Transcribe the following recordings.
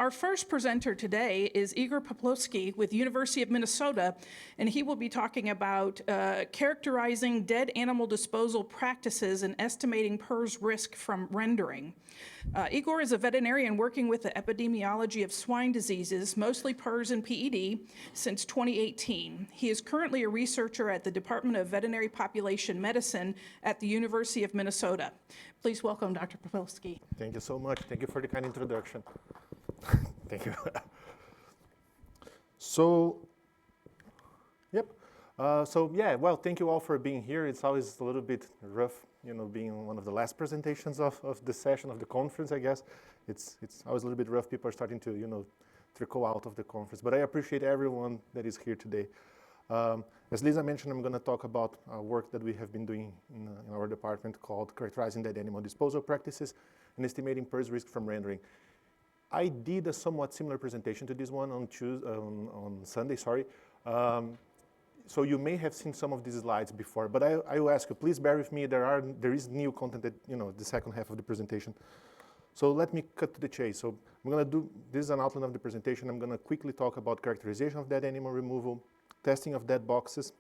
Our first presenter today is Igor Paploski with University of Minnesota, and he will be talking about characterizing dead animal disposal practices and estimating PRRS risk from rendering. Igor is a veterinarian working with the epidemiology of swine diseases, mostly PRRS and PED, since 2018. He is currently a researcher at the Department of Veterinary Population Medicine at the University of Minnesota. Please welcome Dr. Paploski. Thank you so much. Thank you for the kind introduction. Thank you. Well, thank you all for being here. It's always a little bit rough, being one of the last presentations of the session, of the conference, I guess. It's always a little bit rough. People are starting to, trickle out of the conference. But I appreciate everyone that is here today. As Lisa mentioned, I'm going to talk about work that we have been doing in our department called Characterizing Dead Animal Disposal Practices and Estimating PRRS Risk from Rendering. I did a somewhat similar presentation to this one on Sunday, sorry. So you may have seen some of these slides before, but I will ask you, please bear with me. There is new content that, the second half of the presentation. So let me cut to the chase. So I'm going to do, this is an outline of the presentation. I'm going to quickly talk about characterization of dead animal removal, testing of dead boxes,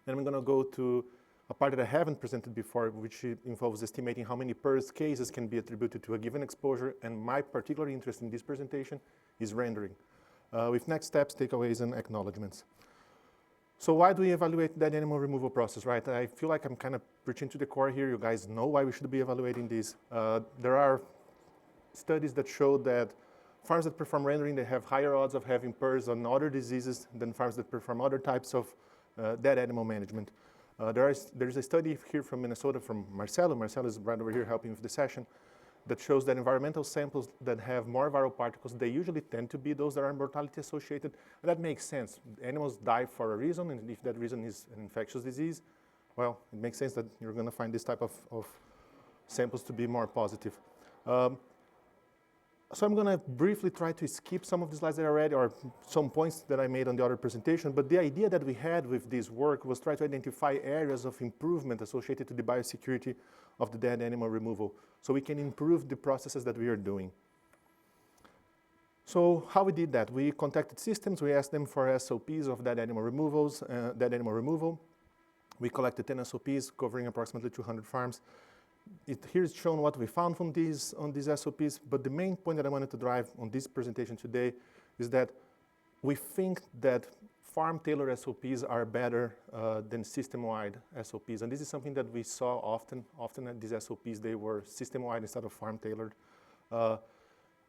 and I'm going to go to a part that I haven't presented before, which involves estimating how many PRRS cases can be attributed to a given exposure, and my particular interest in this presentation is rendering, with next steps, takeaways, and acknowledgements. So why do we evaluate that animal removal process, right? I feel like I'm kind of preaching to the core here. You guys know why we should be evaluating this. There are studies that show that farms that perform rendering, they have higher odds of having PRRS on other diseases than farms that perform other types of dead animal management. There's a study here from Minnesota from Marcelo. Marcelo is right over here helping with the session, that shows that environmental samples that have more viral particles, they usually tend to be those that are mortality associated. And that makes sense. Animals die for a reason, and if that reason is an infectious disease, well, it makes sense that you're going to find this type of samples to be more positive. So I'm going to briefly try to skip some of the slides that I read, or some points that I made on the other presentation. But the idea that we had with this work was try to identify areas of improvement associated to the biosecurity of the dead animal removal, so we can improve the processes that we are doing. So how we did that? We contacted systems. We asked them for SOPs of dead animal removal. We collected 10 SOPs covering approximately 200 farms. Here is shown what we found from on these SOPs, but the main point that I wanted to drive on this presentation today is that we think that farm-tailored SOPs are better than system-wide SOPs, and this is something that we saw often. Often at these SOPs, they were system-wide instead of farm-tailored. A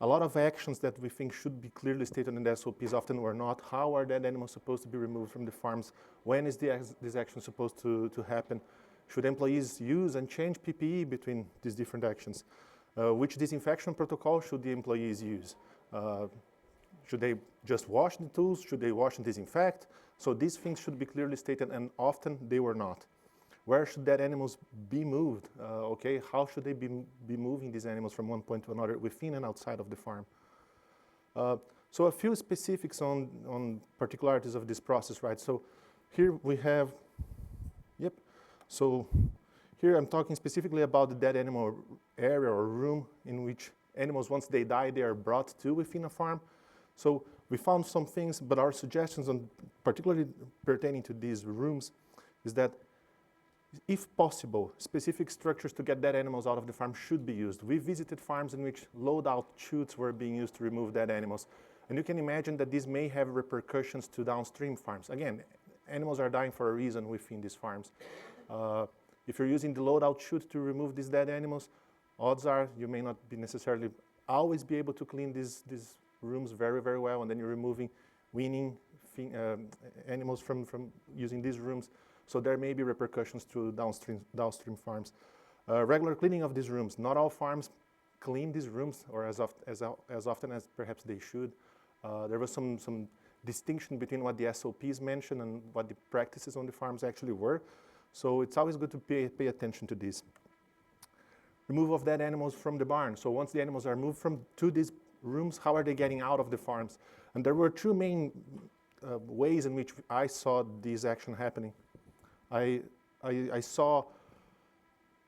lot of actions that we think should be clearly stated in the SOPs often were not. How are dead animals supposed to be removed from the farms? When is this action supposed to happen? Should employees use and change PPE between these different actions? Which disinfection protocol should the employees use? Should they just wash the tools? Should they wash and disinfect? So these things should be clearly stated, and often they were not. Where should dead animals be moved? How should they be moving these animals from one point to another within and outside of the farm? So a few specifics on particularities of this process, right? So here we have, So here I'm talking specifically about the dead animal area or room in which animals, once they die, they are brought to within a farm. So we found some things, but our suggestions, on particularly pertaining to these rooms, is that if possible, specific structures to get dead animals out of the farm should be used. We visited farms in which load-out chutes were being used to remove dead animals. And you can imagine that this may have repercussions to downstream farms. Again, animals are dying for a reason within these farms. If you're using the load-out chute to remove these dead animals, odds are you may not be necessarily always be able to clean these rooms very, very well, and then you're removing weaning animals from using these rooms. So there may be repercussions to downstream farms. Regular cleaning of these rooms. Not all farms clean these rooms, or as often as perhaps they should. There was some distinction between what the SOPs mentioned and what the practices on the farms actually were. So it's always good to pay attention to this. Removal of dead animals from the barn. So once the animals are moved to these rooms, how are they getting out of the farms? And there were two main ways in which I saw this action happening. I saw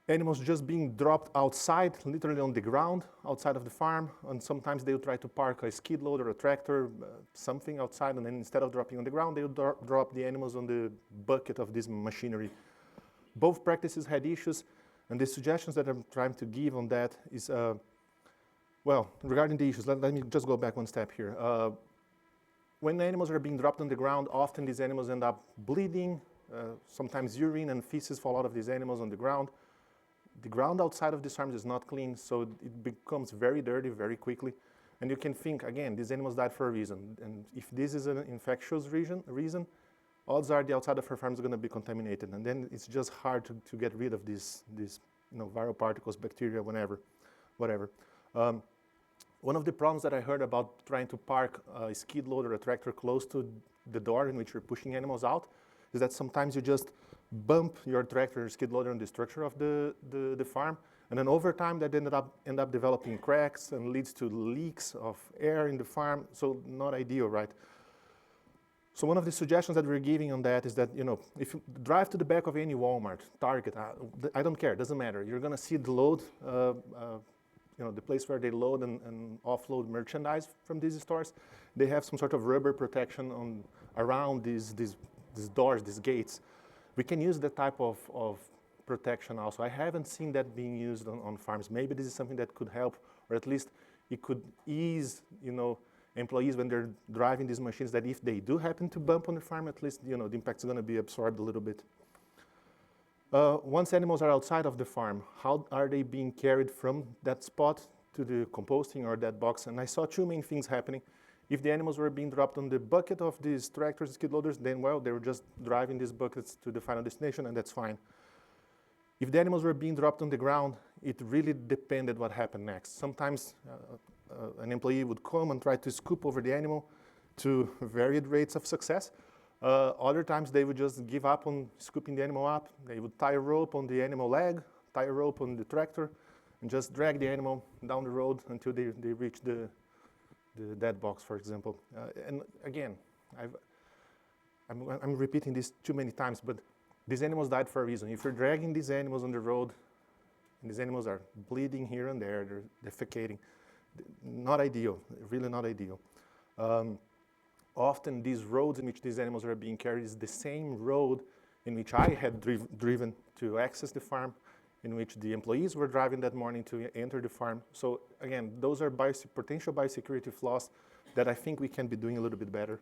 animals just being dropped outside, literally on the ground, outside of the farm, and sometimes they'll try to park a skid loader, a tractor, something outside, and then instead of dropping on the ground, they'll drop the animals on the bucket of this machinery. Both practices had issues, and the suggestions that I'm trying to give on that is, well, regarding the issues, let me just go back one step here. When animals are being dropped on the ground, often these animals end up bleeding. Sometimes urine and feces fall out of these animals on the ground. The ground outside of these farms is not clean, so it becomes very dirty very quickly. And you can think, again, these animals died for a reason. And if this is an infectious reason, odds are the outside of her farm is going to be contaminated. And then it's just hard to get rid of these viral particles, bacteria, whatever. One of the problems that I heard about trying to park a skid loader or a tractor close to the door in which you're pushing animals out is that sometimes you just bump your tractor or skid loader on the structure of the farm, and then over time that end up developing cracks and leads to leaks of air in the farm, so not ideal, right? So one of the suggestions that we're giving on that is that, if you drive to the back of any Walmart, Target, I don't care, it doesn't matter. You're gonna see the load, the place where they load and offload merchandise from these stores. They have some sort of rubber protection around these doors, these gates. We can use that type of protection also. I haven't seen that being used on farms. Maybe this is something that could help, or at least it could ease, employees when they're driving these machines, that if they do happen to bump on the farm, at least, the impact's gonna be absorbed a little bit. Once animals are outside of the farm, how are they being carried from that spot to the composting or that box? And I saw two main things happening. If the animals were being dropped on the bucket of these tractors, skid loaders, then, well, they were just driving these buckets to the final destination, and that's fine. If the animals were being dropped on the ground, it really depended what happened next. Sometimes an employee would come and try to scoop over the animal to varied rates of success. Other times they would just give up on scooping the animal up. They would tie a rope on the animal leg, tie a rope on the tractor, and just drag the animal down the road until they reach the dead box, for example. And again, I'm repeating this too many times, but these animals died for a reason. If you're dragging these animals on the road, and these animals are bleeding here and there, they're defecating, not ideal, really not ideal. Often these roads in which these animals are being carried is the same road in which I had driven to access the farm, in which the employees were driving that morning to enter the farm. So again, those are potential biosecurity flaws that I think we can be doing a little bit better.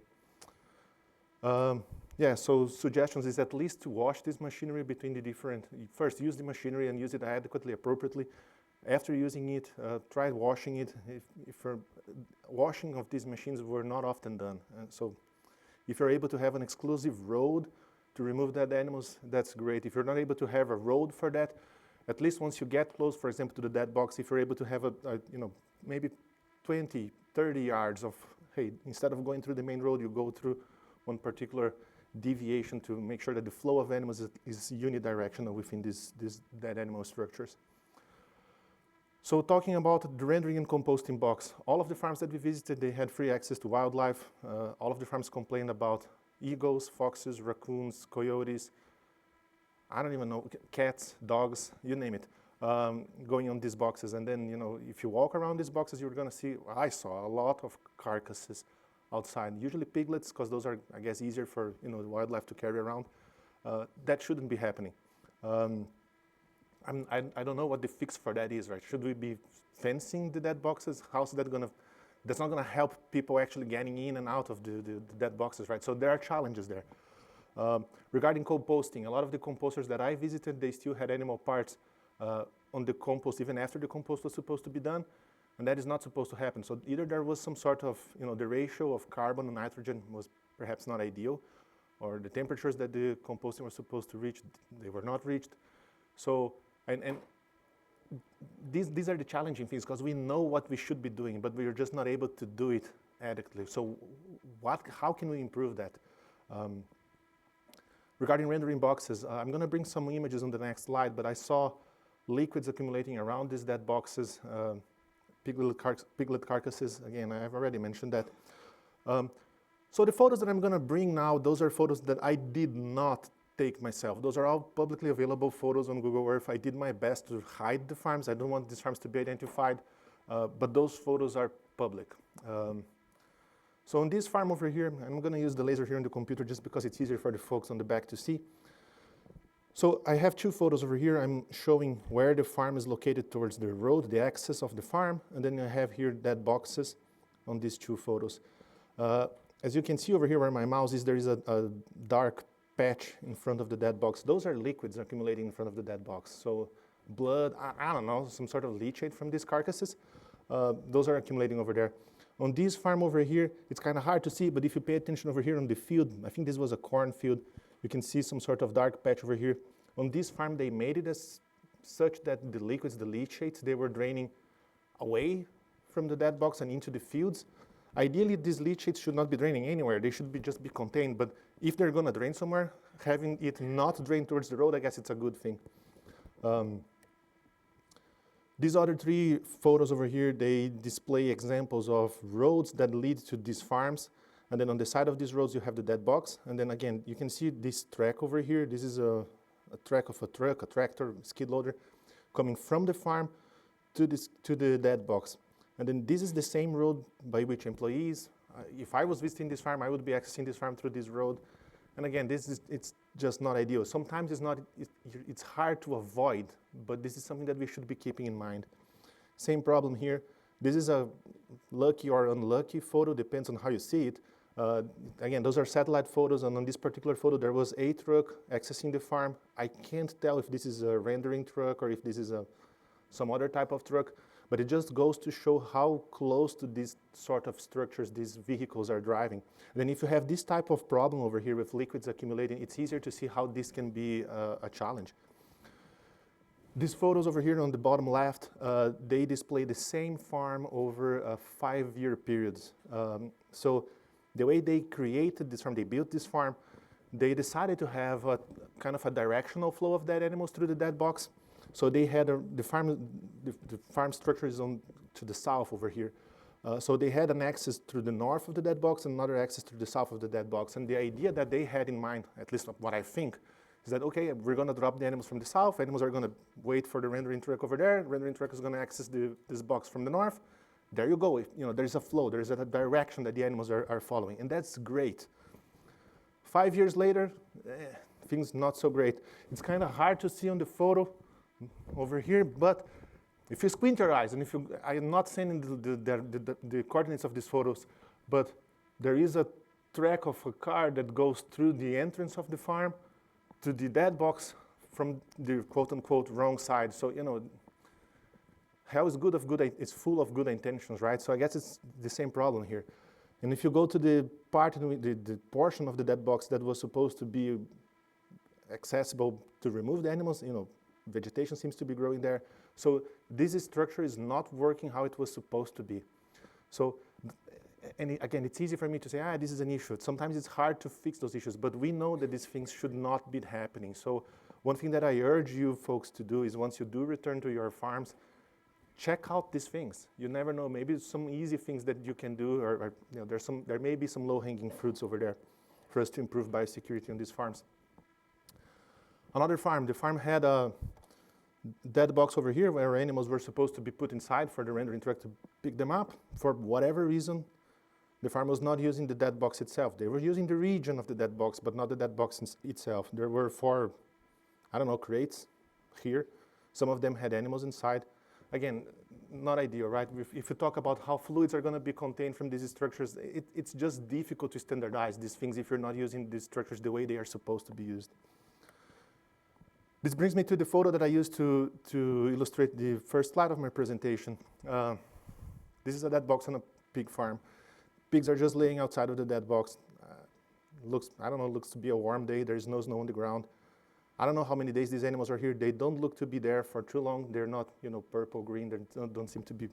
So suggestions is at least to wash this machinery between the different, first use the machinery and use it adequately, appropriately. After using it, try washing it. If washing of these machines were not often done. So if you're able to have an exclusive road to remove dead animals, that's great. If you're not able to have a road for that, at least once you get close, for example, to the dead box, if you're able to have maybe 20, 30 yards of, hey, instead of going through the main road, you go through one particular deviation to make sure that the flow of animals is unidirectional within these dead animal structures. So talking about the rendering and composting box, all of the farms that we visited, they had free access to wildlife. All of the farms complained about eagles, foxes, raccoons, coyotes, I don't even know, cats, dogs, you name it, going on these boxes. And then, if you walk around these boxes, you're gonna see, I saw a lot of carcasses outside, usually piglets, because those are, I guess, easier for the wildlife to carry around. That shouldn't be happening. I don't know what the fix for that is, right? Should we be fencing the dead boxes? How's that gonna, that's not gonna help people actually getting in and out of the dead boxes, right? So there are challenges there. Regarding composting, a lot of the composters that I visited, they still had animal parts on the compost even after the compost was supposed to be done, and that is not supposed to happen. So either there was some sort of, the ratio of carbon and nitrogen was perhaps not ideal, or the temperatures that the composting was supposed to reach, they were not reached. So, and these are the challenging things, because we know what we should be doing, but we are just not able to do it adequately. So how can we improve that? Regarding rendering boxes, I'm going to bring some images on the next slide, but I saw liquids accumulating around these dead boxes, piglet carcasses. Again, I've already mentioned that. So the photos that I'm going to bring now, those are photos that I did not take myself. Those are all publicly available photos on Google Earth. I did my best to hide the farms. I don't want these farms to be identified, but those photos are public. So on this farm over here, I'm going to use the laser here on the computer just because it's easier for the folks on the back to see. So I have two photos over here. I'm showing where the farm is located towards the road, the access of the farm, and then I have here dead boxes on these two photos. As you can see over here where my mouse is, there is a dark patch in front of the dead box. Those are liquids accumulating in front of the dead box. So blood, I don't know, some sort of leachate from these carcasses. Those are accumulating over there. On this farm over here, it's kind of hard to see, but if you pay attention over here on the field, I think this was a cornfield, you can see some sort of dark patch over here. On this farm, they made it as such that the liquids, the leachates, they were draining away from the dead box and into the fields. Ideally, these leachates should not be draining anywhere. They should just be contained. But if they're going to drain somewhere, having it not drain towards the road, I guess it's a good thing. These other three photos over here, they display examples of roads that lead to these farms. And then on the side of these roads, you have the dead box. And then again, you can see this track over here. This is a track of a truck, a tractor, skid loader, coming from the farm to the dead box. And then this is the same road by which employees, if I was visiting this farm, I would be accessing this farm through this road. And again, it's just not ideal. Sometimes it's hard to avoid, but this is something that we should be keeping in mind. Same problem here. This is a lucky or unlucky photo, depends on how you see it. Again, those are satellite photos, and on this particular photo, there was a truck accessing the farm. I can't tell if this is a rendering truck or if this is some other type of truck, but it just goes to show how close to these sort of structures these vehicles are driving. And then if you have this type of problem over here with liquids accumulating, it's easier to see how this can be a challenge. These photos over here on the bottom left, they display the same farm over a 5-year period. So the way they created this farm, they built this farm, they decided to have a kind of a directional flow of dead animals through the dead box. So they had the farm structure is to the south over here. So they had an access through the north of the dead box and another access to the south of the dead box. And the idea that they had in mind, at least what I think, is that, okay, we're going to drop the animals from the south. Animals are going to wait for the rendering truck over there. Rendering truck is going to access this box from the north. There you go. There's a flow. There's a direction that the animals are following. And that's great. 5 years later, things not so great. It's kind of hard to see on the photo over here, but if you squint your eyes, and I am not sending the coordinates of these photos, but there is a track of a car that goes through the entrance of the farm to the dead box from the quote-unquote wrong side. So, hell is it's full of good intentions, right? So I guess it's the same problem here. And if you go to the portion of the dead box that was supposed to be accessible to remove the animals, vegetation seems to be growing there. So this structure is not working how it was supposed to be. So, and again, it's easy for me to say, this is an issue. Sometimes it's hard to fix those issues, but we know that these things should not be happening. So one thing that I urge you folks to do is once you do return to your farms, check out these things. You never know, maybe some easy things that you can do, or there may be some low-hanging fruits over there for us to improve biosecurity on these farms. Another farm, the farm had a dead box over here where animals were supposed to be put inside for the rendering truck to pick them up. For whatever reason, the farm was not using the dead box itself. They were using the region of the dead box, but not the dead box itself. There were 4, crates here. Some of them had animals inside. Again, not ideal, right? If you talk about how fluids are going to be contained from these structures, it's just difficult to standardize these things if you're not using these structures the way they are supposed to be used. This brings me to the photo that I used to illustrate the first slide of my presentation. This is a dead box on a pig farm. Pigs are just laying outside of the dead box. Looks to be a warm day. There's no snow on the ground. I don't know how many days these animals are here. They don't look to be there for too long. They're not, purple, green. They don't seem to be,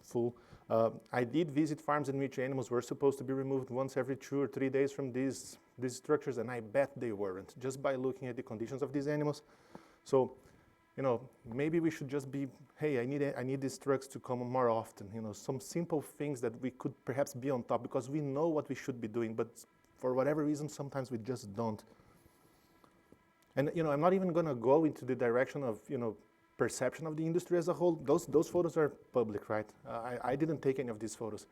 full. I did visit farms in which animals were supposed to be removed once every 2 or 3 days from these structures, and I bet they weren't, just by looking at the conditions of these animals. So, maybe we should just be, hey, I need these trucks to come more often. Some simple things that we could perhaps be on top, because we know what we should be doing, but for whatever reason, sometimes we just don't. And I'm not even going to go into the direction of perception of the industry as a whole. Those photos are public, right? I didn't take any of these photos.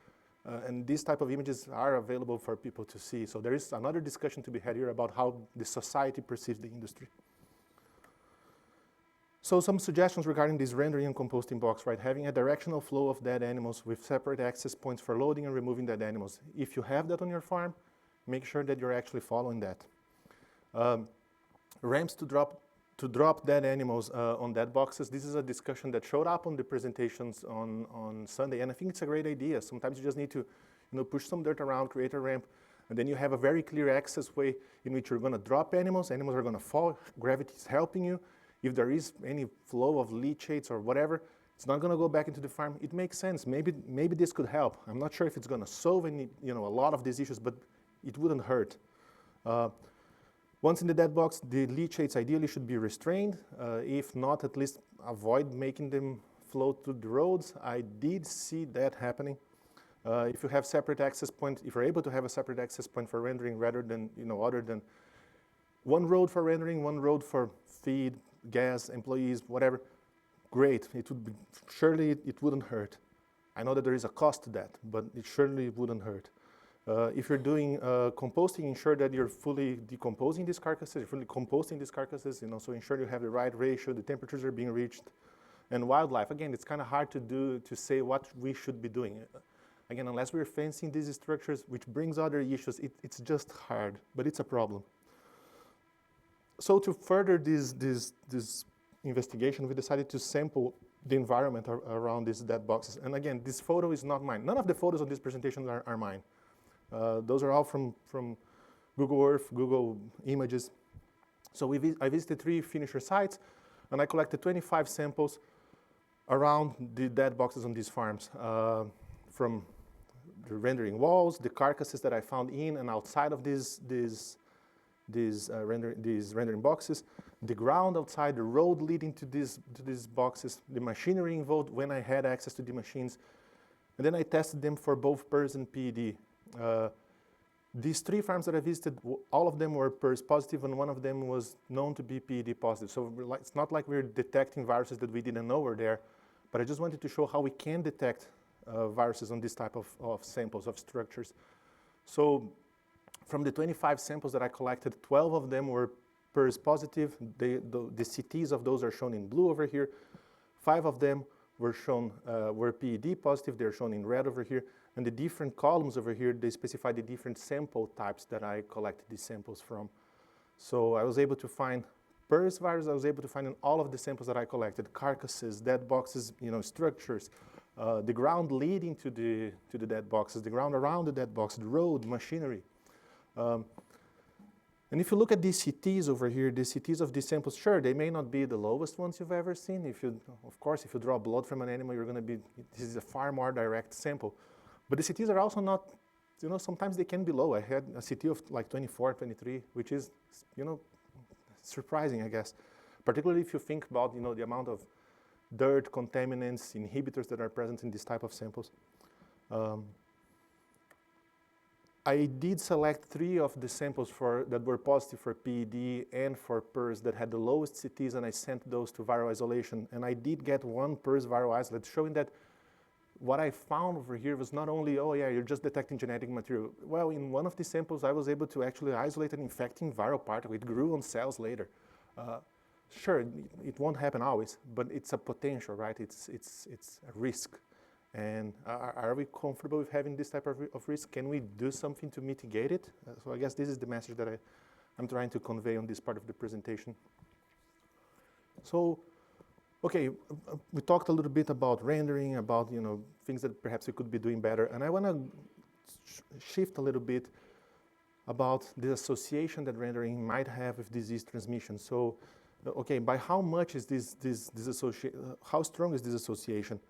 And these type of images are available for people to see. So there is another discussion to be had here about how the society perceives the industry. So some suggestions regarding this rendering and composting box, right? Having a directional flow of dead animals with separate access points for loading and removing dead animals. If you have that on your farm, make sure that you're actually following that. Ramps to drop dead animals on dead boxes. This is a discussion that showed up on the presentations on Sunday, and I think it's a great idea. Sometimes you just need to push some dirt around, create a ramp, and then you have a very clear access way in which you're going to drop animals. Animals are going to fall. Gravity is helping you. If there is any flow of leachates or whatever, it's not going to go back into the farm. It makes sense. Maybe this could help. I'm not sure if it's going to solve any, a lot of these issues, but it wouldn't hurt. Once in the dead box, the leachates ideally should be restrained. If not, at least avoid making them flow to the roads. I did see that happening. If you have separate access points, if you're able to have a separate access point for rendering rather than, other than one road for rendering, one road for feed, gas, employees, whatever, great. It would be, surely it wouldn't hurt. I know that there is a cost to that, but it surely wouldn't hurt. If you're doing composting, ensure that you're fully decomposing these carcasses, you're fully composting these carcasses, so ensure you have the right ratio, the temperatures are being reached. And wildlife, again, it's kind of hard to say what we should be doing. Again, unless we're fencing these structures, which brings other issues, it's just hard, but it's a problem. So to further this investigation, we decided to sample the environment around these dead boxes. And again, this photo is not mine. None of the photos on this presentation are mine. Those are all from Google Earth, Google Images. So I visited 3 finisher sites, and I collected 25 samples around the dead boxes on these farms, from the rendering walls, the carcasses that I found in and outside of these rendering boxes, the ground outside, the road leading to these boxes, the machinery involved when I had access to the machines, and then I tested them for both PRRS and PED. These 3 farms that I visited, all of them were PRRS positive, and one of them was known to be PED positive. So it's not like we're detecting viruses that we didn't know were there, but I just wanted to show how we can detect viruses on this type of samples, of structures. So from the 25 samples that I collected, 12 of them were PRRS positive. The CTs of those are shown in blue over here. 5 of them were shown were PED positive. They're shown in red over here. And the different columns over here, they specify the different sample types that I collected these samples from. So I was able to find PRRS virus. I was able to find in all of the samples that I collected: carcasses, dead boxes, structures, the ground leading to the dead boxes, the ground around the dead box, the road, machinery. And if you look at these CTs over here, the CTs of these samples, sure, they may not be the lowest ones you've ever seen. Of course, if you draw blood from an animal, this is a far more direct sample. But the CTs are also not, sometimes they can be low. I had a CT of like 24, 23, which is, surprising, I guess. Particularly if you think about, the amount of dirt, contaminants, inhibitors that are present in this type of samples. I did select 3 of the samples that were positive for PED and for PRRS that had the lowest CTs, and I sent those to viral isolation. And I did get 1 PRRS viral isolate, showing that what I found over here was not only, oh yeah, you're just detecting genetic material. Well, in one of the samples, I was able to actually isolate an infecting viral particle. It grew on cells later. Sure, it won't happen always, but it's a potential, right? It's a risk. And are we comfortable with having this type of risk? Can we do something to mitigate it? So I guess this is the message that I'm trying to convey on this part of the presentation. So, okay, we talked a little bit about rendering, about things that perhaps we could be doing better, and I want to shift a little bit about the association that rendering might have with disease transmission. So, okay, by how much is this association? How strong is this association?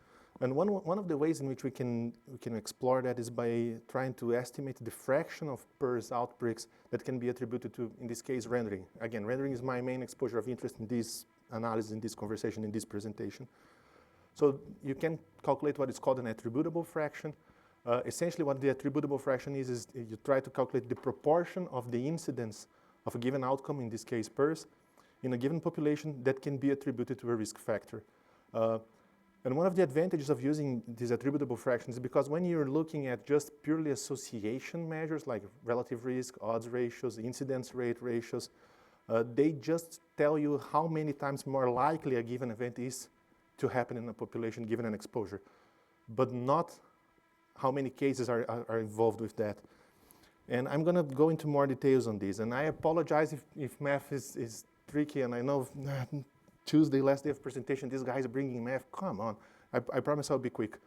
And one of the ways in which we can explore that is by trying to estimate the fraction of PRRS outbreaks that can be attributed to, in this case, rendering. Again, rendering is my main exposure of interest in this analysis, in this conversation, in this presentation. So you can calculate what is called an attributable fraction. Essentially, what the attributable fraction is you try to calculate the proportion of the incidence of a given outcome, in this case PRRS, in a given population that can be attributed to a risk factor. And one of the advantages of using these attributable fractions is because when you're looking at just purely association measures like relative risk, odds ratios, incidence rate ratios, they just tell you how many times more likely a given event is to happen in a population given an exposure, but not how many cases are involved with that. And I'm going to go into more details on this. And I apologize if math is tricky, and I know Tuesday, last day of presentation, these guys are bringing math. Come on. I promise I'll be quick.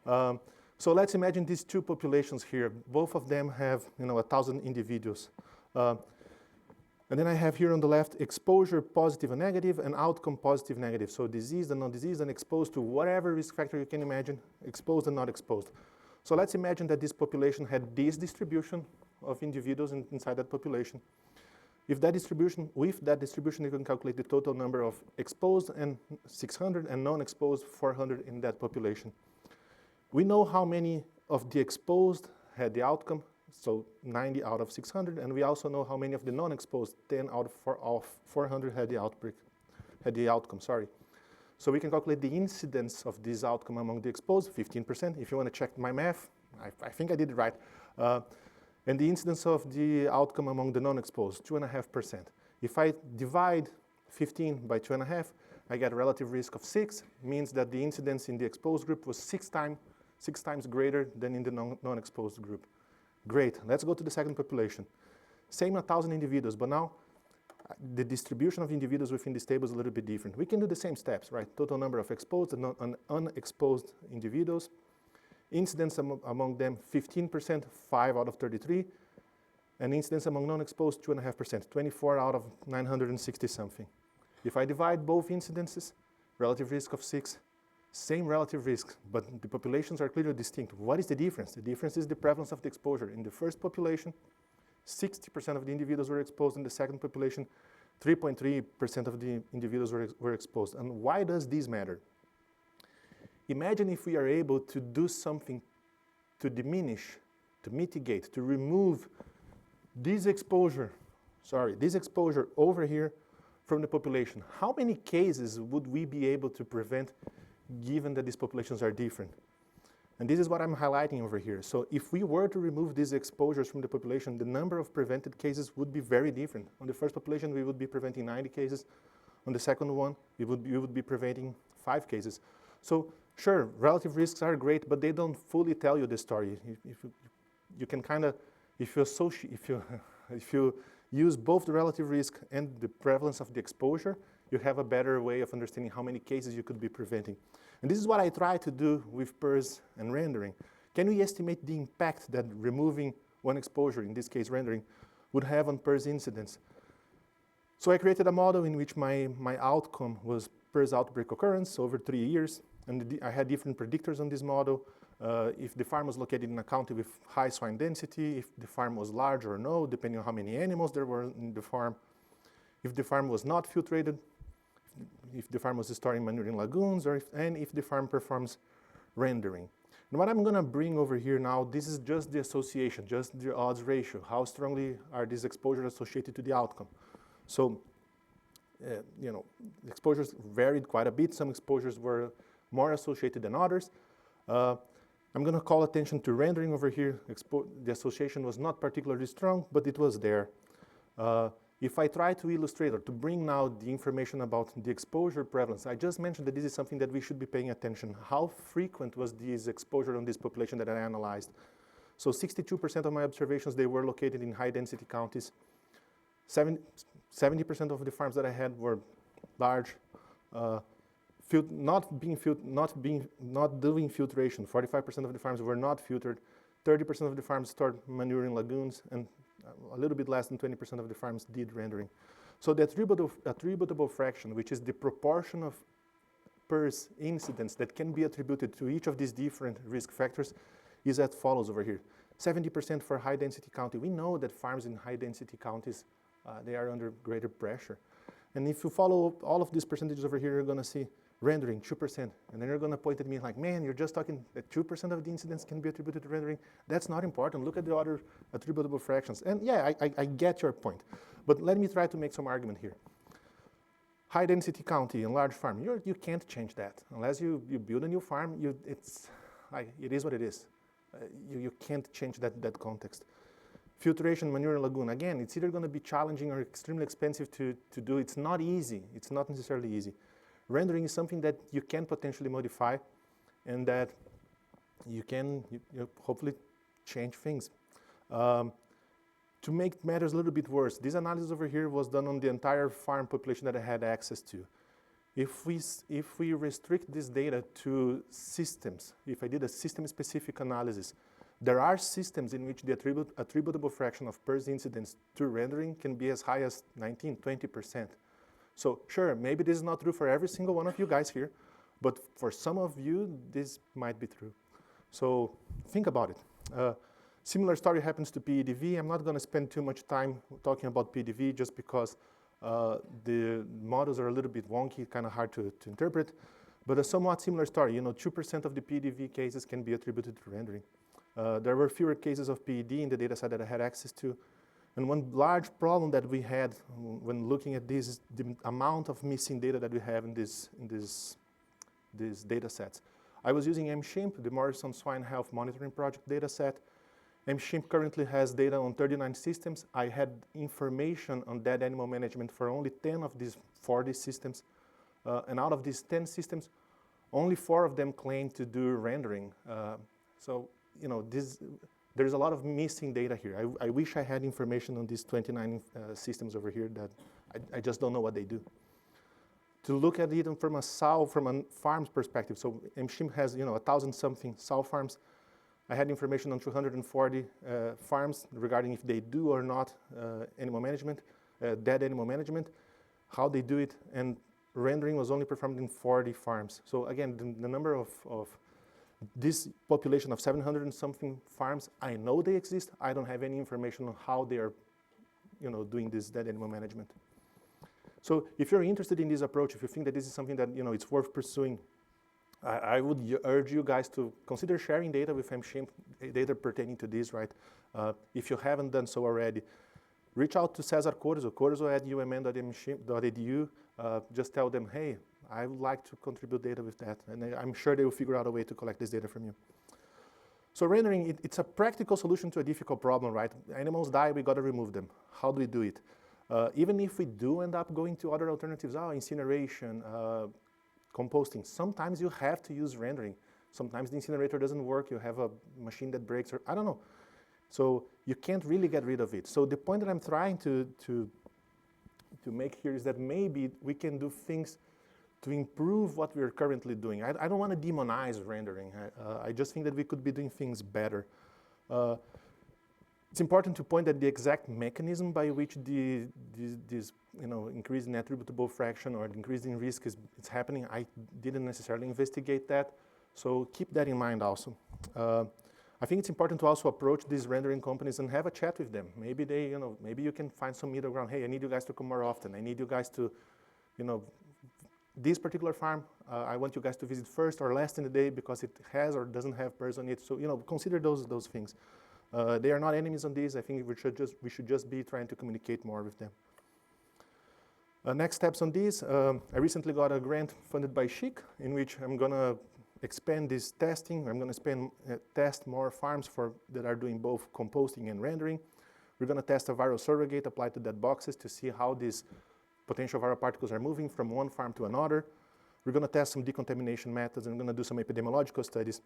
So let's imagine these two populations here. Both of them have 1,000 individuals. And then I have here on the left exposure positive and negative and outcome positive negative. So diseased and non-diseased and exposed to whatever risk factor you can imagine, exposed and not exposed. So let's imagine that this population had this distribution of individuals inside that population. With that distribution, you can calculate the total number of exposed and 600 and non-exposed 400 in that population. We know how many of the exposed had the outcome, so 90 out of 600, and we also know how many of the non-exposed, 10 out of 400 had the outcome. So we can calculate the incidence of this outcome among the exposed, 15%. If you want to check my math, I think I did it right. And the incidence of the outcome among the non-exposed, 2.5%. If I divide 15 by 2.5, I get a relative risk of 6, means that the incidence in the exposed group was six times greater than in the non-exposed group. Great, let's go to the second population. Same 1,000 individuals, but now the distribution of individuals within this table is a little bit different. We can do the same steps, right? Total number of exposed and unexposed individuals. Incidence among them, 15%, 5 out of 33. And incidence among non-exposed, 2.5%, 24 out of 960 something. If I divide both incidences, relative risk of 6, same relative risk, but the populations are clearly distinct. What is the difference? The difference is the prevalence of the exposure. In the first population, 60% of the individuals were exposed. In the second population, 3.3% of the individuals were exposed. And why does this matter? Imagine if we are able to do something to diminish, to mitigate, to remove this exposure over here from the population. How many cases would we be able to prevent given that these populations are different? And this is what I'm highlighting over here. So if we were to remove these exposures from the population, the number of prevented cases would be very different. On the first population, we would be preventing 90 cases. On the second one, we would be preventing 5 cases. So sure, relative risks are great, but they don't fully tell you the story. You can kind of, if you use both the relative risk and the prevalence of the exposure, you have a better way of understanding how many cases you could be preventing. And this is what I try to do with PRRS and rendering. Can we estimate the impact that removing one exposure, in this case rendering, would have on PRRS incidence? So I created a model in which my outcome was PRRS outbreak occurrence over 3 years. And I had different predictors on this model. If the farm was located in a county with high swine density, if the farm was large or no, depending on how many animals there were in the farm, if the farm was not filtrated, if the farm was storing manure in lagoons, and if the farm performs rendering. And what I'm going to bring over here now, this is just the association, just the odds ratio. How strongly are these exposures associated to the outcome? So, exposures varied quite a bit. Some exposures were more associated than others. I'm going to call attention to rendering over here. The association was not particularly strong, but it was there. If I try to illustrate or to bring now the information about the exposure prevalence, I just mentioned that this is something that we should be paying attention. How frequent was this exposure on this population that I analyzed? So 62% of my observations, they were located in high density counties. 70% of the farms that I had were large, not doing filtration. 45% of the farms were not filtered. 30% of the farms stored manure in lagoons, and a little bit less than 20% of the farms did rendering. So the attributable fraction, which is the proportion of PRRS incidents that can be attributed to each of these different risk factors, is as follows over here. 70% for high density county. We know that farms in high density counties, they are under greater pressure. And if you follow all of these percentages over here, you're going to see rendering, 2%. And then you're going to point at me like, man, you're just talking that 2% of the incidents can be attributed to rendering. That's not important. Look at the other attributable fractions. And yeah, I get your point. But let me try to make some argument here. High density county and large farm, you can't change that. Unless you build a new farm, it is what it is. You can't change that context. Filtration, manure, lagoon, again, it's either going to be challenging or extremely expensive to do. It's not easy. It's not necessarily easy. Rendering is something that you can potentially modify and that you can hopefully change things. To make matters a little bit worse, this analysis over here was done on the entire farm population that I had access to. If we restrict this data to systems, if I did a system-specific analysis, there are systems in which the attributable fraction of PRRS incidents to rendering can be as high as 19, 20%. So sure, maybe this is not true for every single one of you guys here, but for some of you, this might be true. So think about it. Similar story happens to PEDV. I'm not going to spend too much time talking about PEDV just because the models are a little bit wonky, kind of hard to interpret. But a somewhat similar story. 2% of the PEDV cases can be attributed to rendering. There were fewer cases of PED in the data set that I had access to. And one large problem that we had when looking at this is the amount of missing data that we have in these data sets. I was using MSHIMP, the Morrison Swine Health Monitoring Project data set. MSHIMP currently has data on 39 systems. I had information on dead animal management for only 10 of these 40 systems. And out of these 10 systems, only 4 of them claim to do rendering. There's a lot of missing data here. I wish I had information on these 29 systems over here that I just don't know what they do. To look at it from a farm's perspective, so MSHIMP has 1,000-something sow farms. I had information on 240 farms regarding if they do or not animal management, dead animal management, how they do it, and rendering was only performed in 40 farms. So again, the number of this population of 700 and something farms, I know they exist. I don't have any information on how they are, doing this dead animal management. So if you're interested in this approach, if you think that this is something that it's worth pursuing, I would urge you guys to consider sharing data with MSHIMP, data pertaining to this, right? If you haven't done so already, reach out to Cesar Corzo, corzo@umn.mshimp.edu. Just tell them, hey, I would like to contribute data with that. And I'm sure they will figure out a way to collect this data from you. So rendering, it's a practical solution to a difficult problem, right? Animals die, we got to remove them. How do we do it? Even if we do end up going to other alternatives, incineration, composting, sometimes you have to use rendering. Sometimes the incinerator doesn't work, you have a machine that breaks, or I don't know. So you can't really get rid of it. So the point that I'm trying to make here is that maybe we can do things to improve what we're currently doing. I don't want to demonize rendering. I just think that we could be doing things better. It's important to point that the exact mechanism by which this increase in attributable fraction or increase in risk is happening, I didn't necessarily investigate that. So keep that in mind also. I think it's important to also approach these rendering companies and have a chat with them. Maybe maybe you can find some middle ground. Hey, I need you guys to come more often. I need you guys to, this particular farm, I want you guys to visit first or last in the day because it has or doesn't have PRRS on it. So, consider those things. They are not enemies on this. I think we should just be trying to communicate more with them. Next steps on this, I recently got a grant funded by SHIC in which I'm going to expand this testing. I'm going to test more farms that are doing both composting and rendering. We're going to test a viral surrogate applied to dead boxes to see how these potential viral particles are moving from one farm to another. We're going to test some decontamination methods, and I'm going to do some epidemiological studies.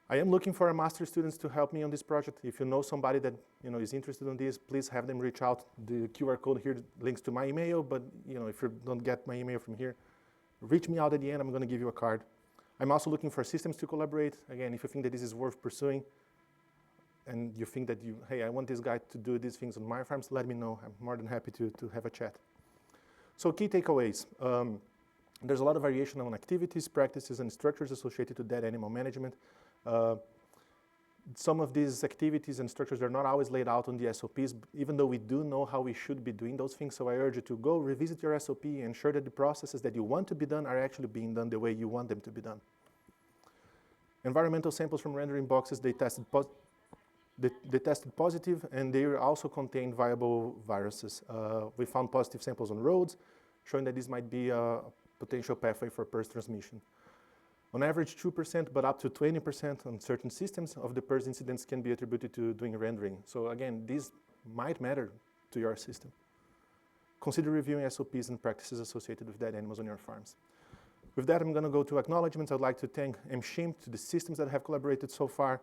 I am looking for master students to help me on this project. If you know somebody that is interested in this, please have them reach out. The QR code here links to my email, but if you don't get my email from here, reach me out at the end. I'm going to give you a card. I'm also looking for systems to collaborate. Again, if you think that this is worth pursuing, and you think that hey, I want this guy to do these things on my farms, let me know. I'm more than happy to have a chat. So key takeaways. There's a lot of variation on activities, practices, and structures associated to dead animal management. Some of these activities and structures are not always laid out on the SOPs, even though we do know how we should be doing those things. So I urge you to go revisit your SOP and ensure that the processes that you want to be done are actually being done the way you want them to be done. Environmental samples from rendering boxes, they tested positive, and they also contained viable viruses. We found positive samples on roads. showing that this might be a potential pathway for PRRS transmission. On average, 2%, but up to 20% on certain systems of the PRRS incidents can be attributed to doing rendering. So again, this might matter to your system. Consider reviewing SOPs and practices associated with dead animals on your farms. With that, I'm going to go to acknowledgements. I'd like to thank MSHIM, to the systems that have collaborated so far,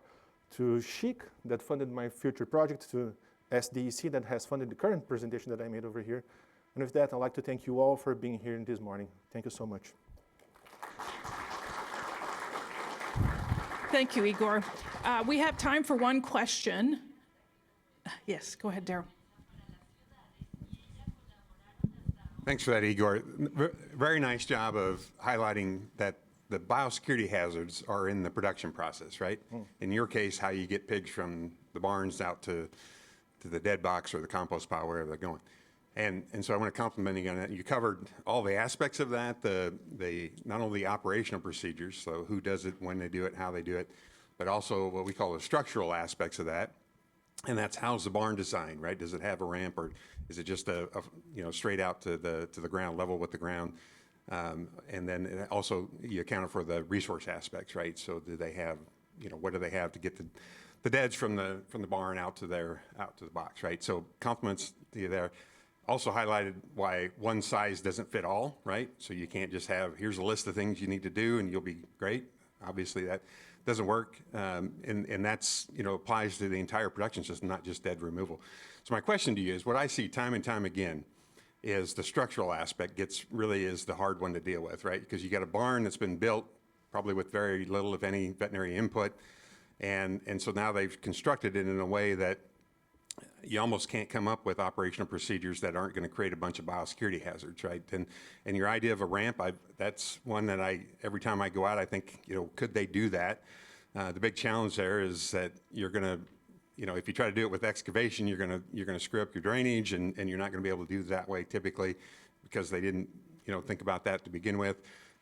to SHIC, that funded my future project, to SDEC, that has funded the current presentation that I made over here. And with that, I'd like to thank you all for being here this morning. Thank you so much. Thank you, Igor. We have time for one question. Yes, go ahead, Daryl. Thanks for that, Igor. Very nice job of highlighting that the biosecurity hazards are in the production process, right? In your case, how you get pigs from the barns out to the dead box or the compost pile, wherever they're going. And so I want to compliment you on that. You covered all the aspects of that, the not only the operational procedures, so who does it, when they do it, how they do it, but also what we call the structural aspects of that. And that's, how's the barn designed, right? Does it have a ramp, or is it just a straight out to the ground, level with the ground? And then also you account for the resource aspects, right? So do they have, what do they have to get the deads from the barn out to the box, right? So compliments to you there. Also highlighted why one size doesn't fit all, right? So you can't just have, here's a list of things you need to do and you'll be great. Obviously that doesn't work, and that's, applies to the entire production system, not just dead removal. So my question to you is, what I see time and time again is the structural aspect is the hard one to deal with, right? Because you got a barn that's been built probably with very little, if any, veterinary input, and so now they've constructed it in a way that you almost can't come up with operational procedures that aren't going to create a bunch of biosecurity hazards, right? And your idea of a ramp, that's one that every time I go out, I think, could they do that? The big challenge there is that you're going to, if you try to do it with excavation, you're going to screw up your drainage, and you're not going to be able to do it that way typically, because they didn't, think about that to begin with.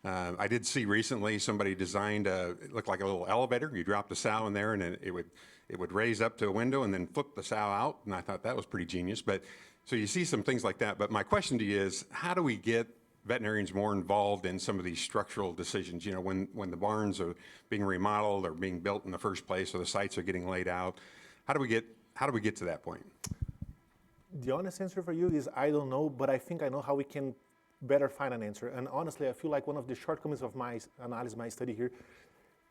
I did see recently somebody designed it looked like a little elevator. You drop the sow in there, and it would raise up to a window and then flip the sow out, and I thought that was pretty genius. But so you see some things like that. But my question to you is, how do we get veterinarians more involved in some of these structural decisions? When the barns are being remodeled or being built in the first place, or the sites are getting laid out, how do we get to that point? The honest answer for you is I don't know, but I think I know how we can better find an answer. And honestly, I feel like one of the shortcomings of my analysis, my study here,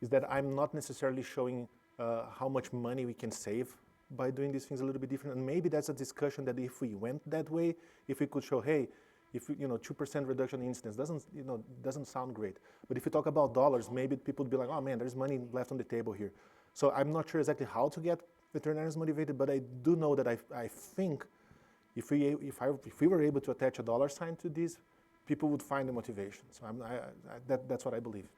is that I'm not necessarily showing how much money we can save by doing these things a little bit different. And maybe that's a discussion that if we went that way, if we could show, hey, if 2% reduction in incidence doesn't sound great. But if you talk about dollars, maybe people would be like, oh man, there's money left on the table here. So I'm not sure exactly how to get veterinarians motivated, but I do know that I think if we were able to attach a dollar sign to this, people would find the motivation. So that's what I believe.